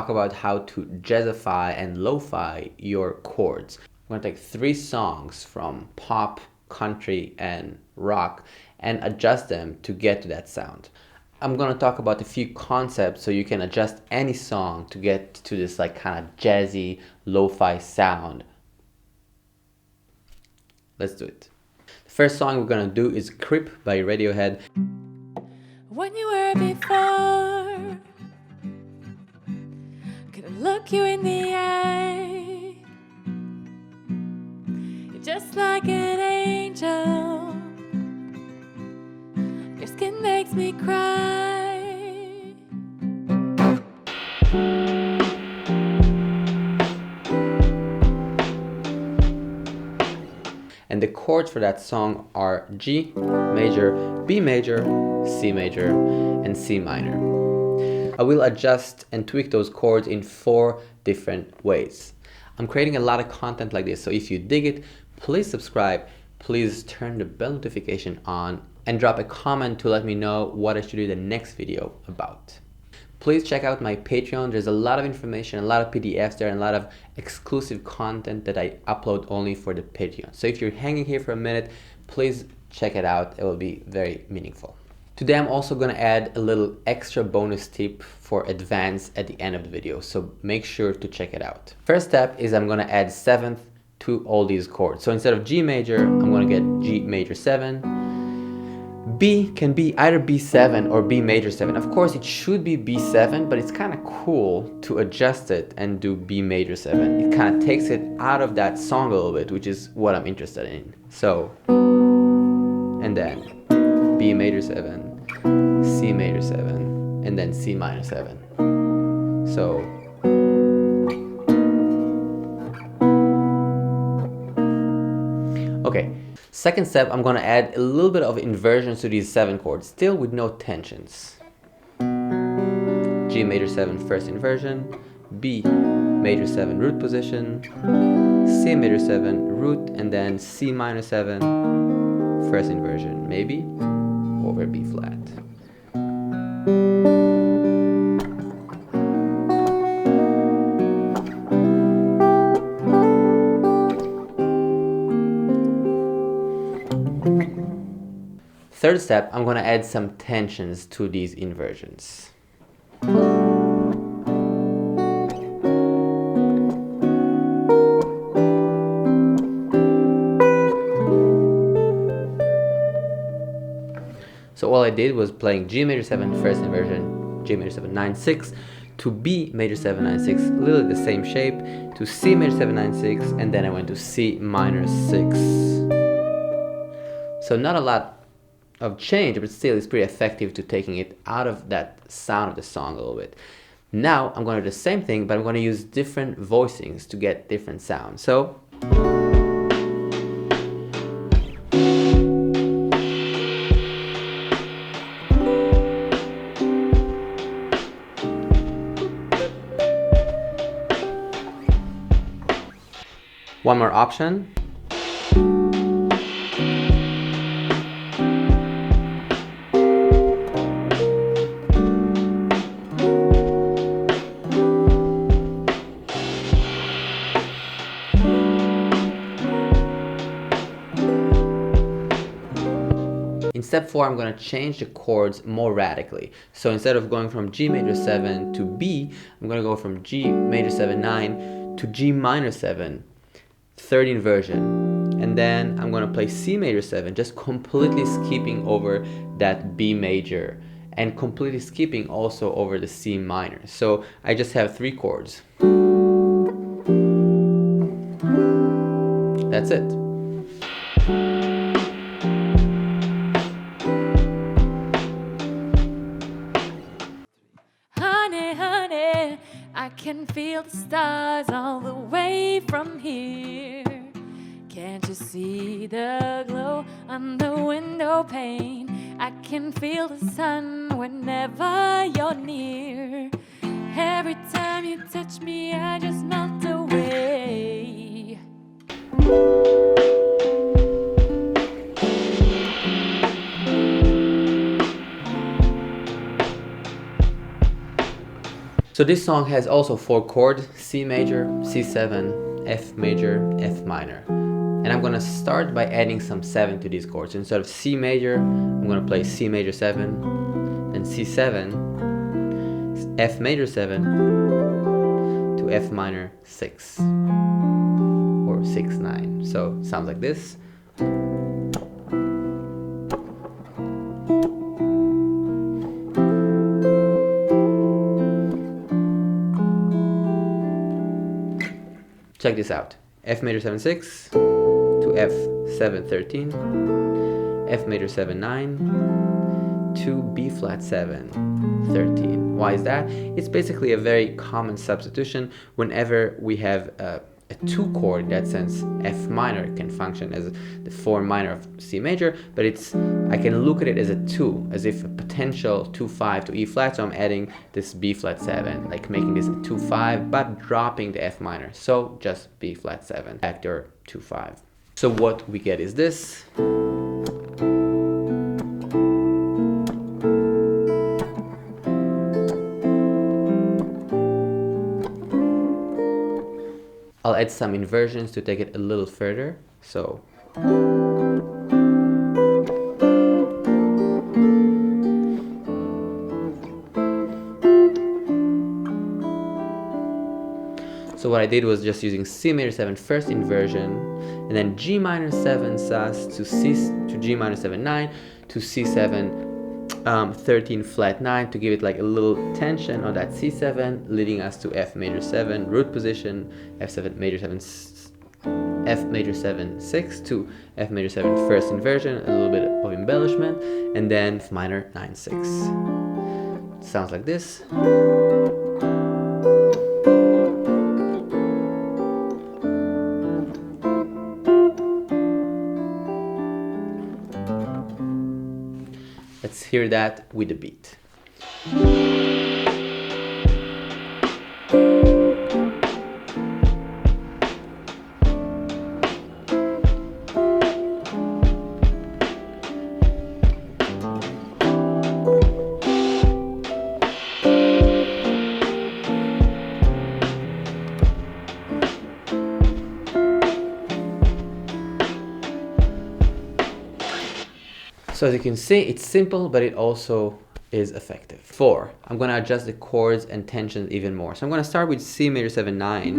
talk about how to jazzify and lo-fi your chords. I'm going to take 3 songs from pop, country, and rock and adjust them to get to that sound. I'm going to talk about a few concepts so you can adjust any song to get to this like kind of jazzy lo-fi sound. Let's do it. The first song we're going to do is Creep by Radiohead. When you were before, could I look you in the eye? You're just like an angel. Your skin makes me cry. And the chords for that song are G major, B major, C major, and C minor. I will adjust and tweak those chords in 4 different ways. I'm creating a lot of content like this, so if you dig it, please subscribe, please turn the bell notification on, and drop a comment to let me know what I should do the next video about. Please check out my Patreon. There's a lot of information, a lot of PDFs there, and a lot of exclusive content that I upload only for the Patreon. So if you're hanging here for a minute, please check it out. It will be very meaningful. Today I'm also going to add a little extra bonus tip for advance at the end of the video, so make sure to check it out. First step is I'm going to add 7th to all these chords. So instead of G major, I'm going to get G major 7. B can be either B7 or B major 7. Of course it should be B7, but it's kind of cool to adjust it and do B major 7. It kind of takes it out of that song a little bit, which is what I'm interested in. So, and then B major 7, C major 7, and then C minor 7. So, okay. Second step, I'm going to add a little bit of inversions to these 7 chords, still with no tensions. G major 7 first inversion, B major 7 root position, C major 7 root, and then C minor 7 first inversion, maybe over B flat. Third step, I'm going to add some tensions to these inversions. So all I did was playing G major 7 first inversion, G major 7 9 6, to B major 7 9 6, literally the same shape, to C major 7 9 6, and then I went to C minor 6. So not a lot of change, but still it's pretty effective to taking it out of that sound of the song a little bit. Now I'm going to do the same thing, but I'm going to use different voicings to get different sounds. So one more option. In step 4, I'm going to change the chords more radically. So instead of going from G major 7 to B, I'm going to go from G major 7 9 to G minor 7, third inversion. And then I'm going to play C major 7, just completely skipping over that B major and completely skipping also over the C minor. So I just have 3 chords. That's it. I can feel the stars all the way from here. Can't you see the glow on the window pane? I can feel the sun whenever you're near. Every time you touch me, I just melt away. So this song has also 4 chords: C major, C7, F major, F minor. And I'm gonna start by adding some 7 to these chords. So instead of C major, I'm gonna play C major 7, then C7, F major 7 to F minor 6 or 6-9. So it sounds like this. Check this out. F major 7 6 to F 7 13, F major 7 9 to B flat 7 13. Why is that? It's basically a very common substitution whenever we have a 2 chord. In that sense, F minor can function as the 4 minor of C major, but I can look at it as a 2, as if a potential 2-5 to E flat. So I'm adding this B flat 7, like making this a 2-5, but dropping the F minor. So just B flat 7, back to 2-5. So what we get is this. I'll add some inversions to take it a little further. So what I did was just using C major 7 first inversion, and then G minor 7 sus to G minor 7 9 to C7 13 flat 9 to give it like a little tension on that C7, leading us to F major 7 root position, F7 major 7 F major 7 6 to F major 7 first inversion, a little bit of embellishment, and then F minor 9 6. Sounds like this. Let's hear that with the beat. So as you can see, it's simple, but it also is effective. 4, I'm gonna adjust the chords and tensions even more. So I'm gonna start with C major 7 9,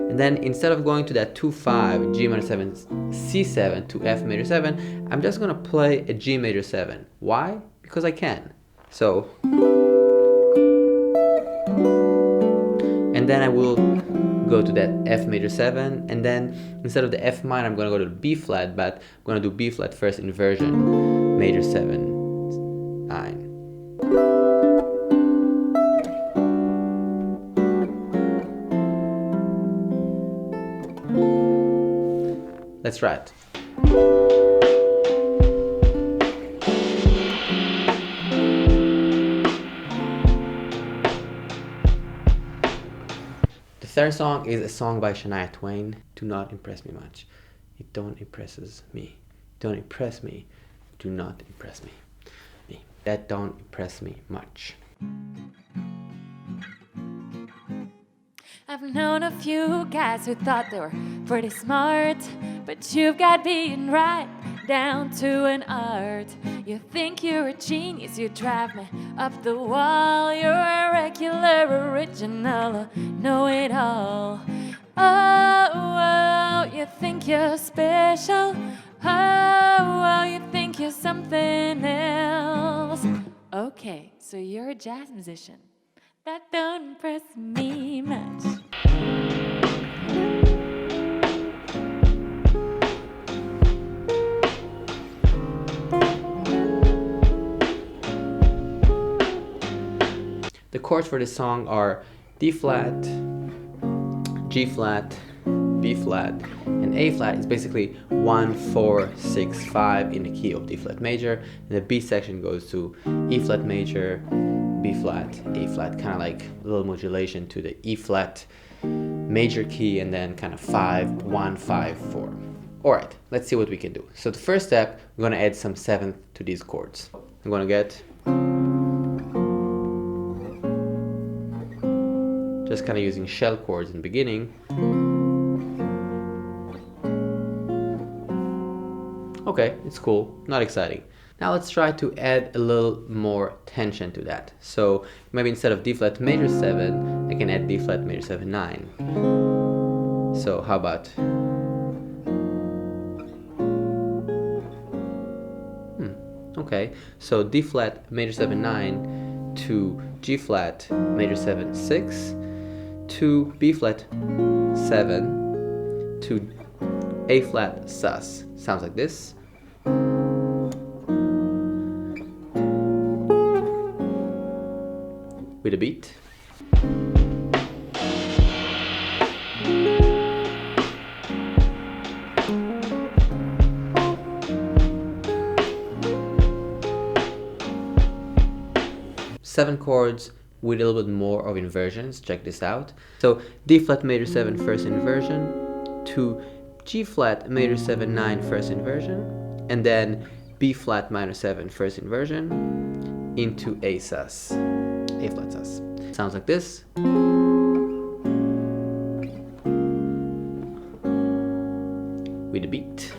and then instead of going to that 2-5, G minor 7, C7 to F major 7, I'm just gonna play a G major 7. Why? Because I can. So, and then I will go to that F major 7, and then instead of the F minor, I'm gonna go to the B flat, but I'm gonna do B flat first inversion, major 7 9. Let's try it. The third song is a song by Shania Twain. Do not impress me much. It don't impresses me. Don't impress me. Do not impress me. That don't impress me much. I've known a few guys who thought they were pretty smart, but you've got being right down to an art. You think you're a genius, you drive me up the wall. You're a regular original, know-it-all. Oh, you think you're special. Oh, you think you're something else. Okay, so you're a jazz musician. That don't impress me much. The chords for this song are D flat, G flat, B flat, and A flat. It's basically 1, 4, 6, 5 in the key of D flat major, and the B section goes to E flat major, B flat, A flat, kind of like a little modulation to the E flat major key, and then kind of 5, 1, 5, 4. Alright, let's see what we can do. So the first step, we're going to add some 7th to these chords. I'm going to get just kind of using shell chords in the beginning. Okay, it's cool, not exciting. Now let's try to add a little more tension to that. So maybe instead of D flat major 7, I can add D flat major 7 9. So how about okay, so D flat major 7 9 to G flat major 7 6 to B flat 7 to A flat sus. Sounds like this. With a beat. Seven chords with a little bit more of inversions. Check this out. So D flat major 7 first inversion to G flat major 7 9 first inversion, and then B flat minor 7 first inversion into A sus, A flat sus. Sounds like this. With a beat.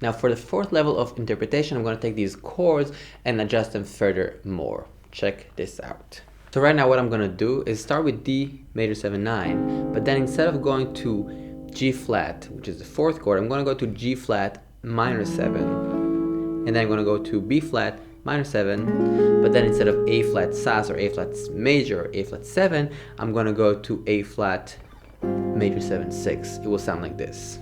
Now for the fourth level of interpretation, I'm going to take these chords and adjust them further more. Check this out. So right now what I'm going to do is start with D major 7 9, but then instead of going to G flat, which is the fourth chord, I'm going to go to G flat minor 7, and then I'm going to go to B flat minor 7, but then instead of A flat sus or A flat major or A flat 7, I'm going to go to A flat major 7 6. It will sound like this.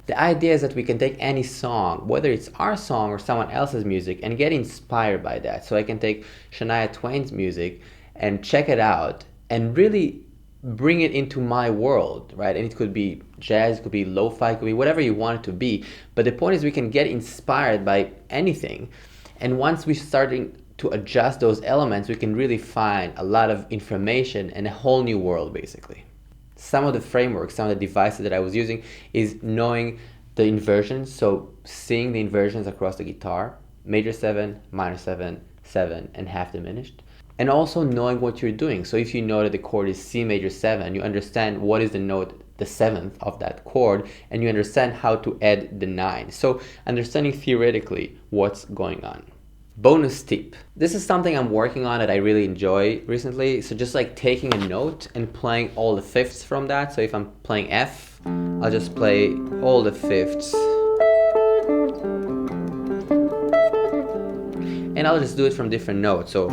The idea is that we can take any song, whether it's our song or someone else's music, and get inspired by that. So I can take Shania Twain's music and check it out and really bring it into my world, right? And it could be jazz, it could be lo-fi, it could be whatever you want it to be. But the point is we can get inspired by anything. And once we're starting to adjust those elements, we can really find a lot of information and a whole new world, basically. Some of the frameworks, some of the devices that I was using is knowing the inversions, so seeing the inversions across the guitar, major 7, minor 7, 7, and half diminished. And also knowing what you're doing. So if you know that the chord is C major 7, you understand what is the note, the 7th of that chord, and you understand how to add the 9. So understanding theoretically what's going on. Bonus tip. This is something I'm working on that I really enjoy recently. So just like taking a note and playing all the fifths from that. So if I'm playing F, I'll just play all the fifths. And I'll just do it from different notes. So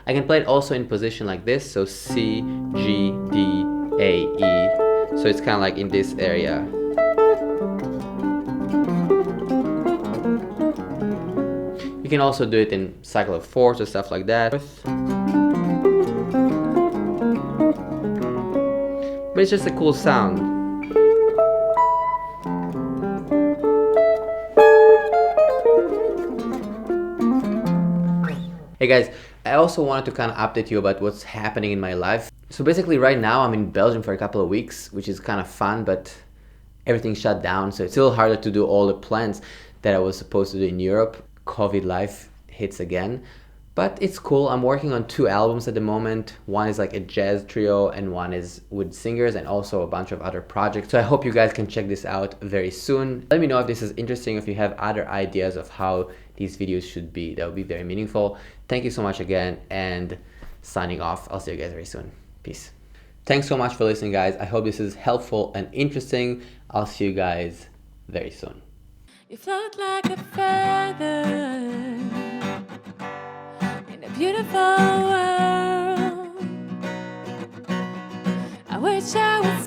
I can play it also in position like this, so C, G, D, A, E. So it's kind of like in this area. You can also do it in cycle of fourths or stuff like that. But it's just a cool sound. Hey guys, I also wanted to kind of update you about what's happening in my life. So basically right now I'm in Belgium for a couple of weeks, which is kind of fun, but everything's shut down, so it's a little harder to do all the plans that I was supposed to do in Europe. COVID life hits again, but it's cool. I'm working on 2 albums at the moment. One is like a jazz trio and one is with singers, and also a bunch of other projects. So I hope you guys can check this out very soon. Let me know if this is interesting, if you have other ideas of how these videos should be. That would be very meaningful. Thank you so much again, and signing off. I'll see you guys very soon. Peace. Thanks so much for listening, guys. I hope this is helpful and interesting. I'll see you guys very soon. You float like a feather in a beautiful world. wish I was